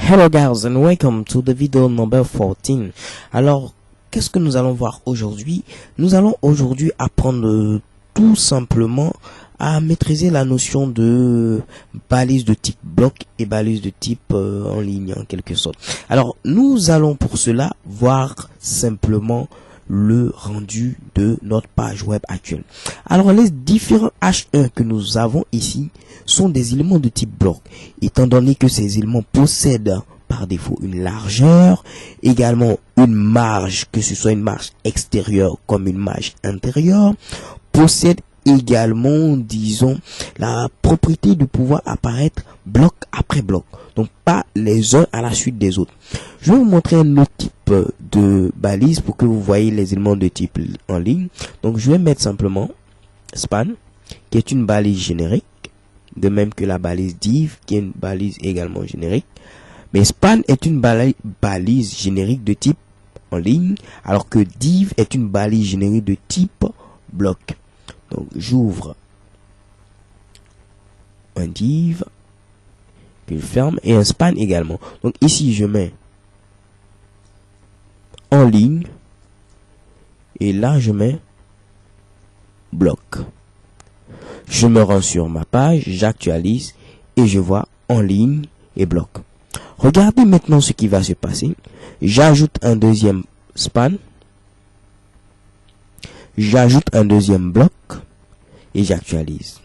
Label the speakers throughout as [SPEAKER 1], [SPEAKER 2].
[SPEAKER 1] Hello guys and welcome to the video number 14. Alors, qu'est-ce que nous allons voir aujourd'hui? Nous allons aujourd'hui apprendre tout simplement à maîtriser la notion de balise de type bloc et balise de type en ligne en quelque sorte. Alors, nous allons pour cela voir simplement le rendu de notre page web actuelle. Alors, les différents H1 que nous avons ici sont des éléments de type bloc, étant donné que ces éléments possèdent par défaut une largeur, également une marge, que ce soit une marge extérieure comme une marge intérieure, possèdent également, disons, la propriété de pouvoir apparaître bloc après bloc, donc pas les uns à la suite des autres. Je vais vous montrer un autre type de balise pour que vous voyez les éléments de type en ligne. Donc je vais mettre simplement span, qui est une balise générique, de même que la balise div, qui est une balise également générique. Mais span est une balise générique de type en ligne, alors que div est une balise générique de type bloc. Donc j'ouvre un div, puis je ferme, et un span également. Donc ici je mets en ligne, et là je mets bloc. Je me rends sur ma page, j'actualise, et je vois en ligne et bloc. Regardez maintenant ce qui va se passer. J'ajoute un deuxième span. J'ajoute un deuxième bloc. Et j'actualise.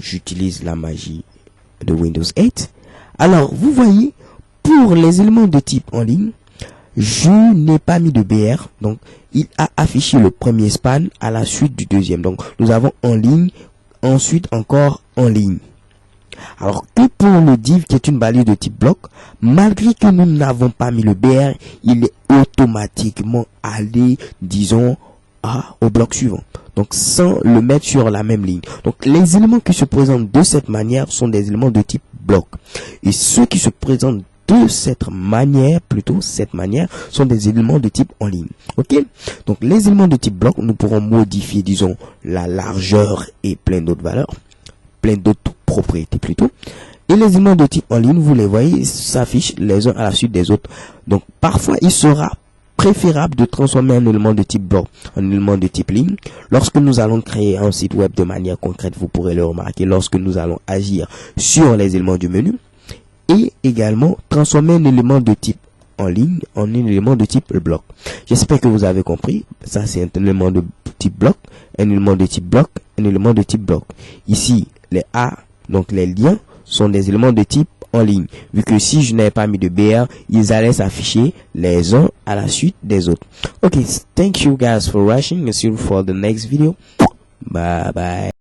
[SPEAKER 1] J'utilise la magie de Windows 8. Alors, vous voyez, pour les éléments de type en ligne, je n'ai pas mis de BR. Donc, il a affiché le premier span à la suite du deuxième. Donc, nous avons en ligne, ensuite encore en ligne. Alors que pour le div qui est une balise de type bloc, malgré que nous n'avons pas mis le BR, il est automatiquement allé, disons, au bloc suivant. Donc sans le mettre sur la même ligne. Donc les éléments qui se présentent de cette manière sont des éléments de type bloc. Et ceux qui se présentent de cette manière, sont des éléments de type en ligne. Ok? Donc les éléments de type bloc, nous pourrons modifier, disons, la largeur et plein d'autres valeurs. Plein d'autres propriétés plutôt. Et les éléments de type en ligne, vous les voyez, s'affichent les uns à la suite des autres. Donc parfois il sera préférable de transformer un élément de type bloc en élément de type ligne. Lorsque nous allons créer un site web de manière concrète, vous pourrez le remarquer lorsque nous allons agir sur les éléments du menu. Et également transformer un élément de type en ligne en un élément de type bloc. J'espère que vous avez compris. Ça c'est un élément de type bloc, un élément de type bloc, un élément de type bloc. Ici les A, donc les liens, sont des éléments de type en ligne. Vu que si je n'avais pas mis de BR, ils allaient s'afficher les uns à la suite des autres. Okay, thank you guys for watching. See you for the next video. Bye bye.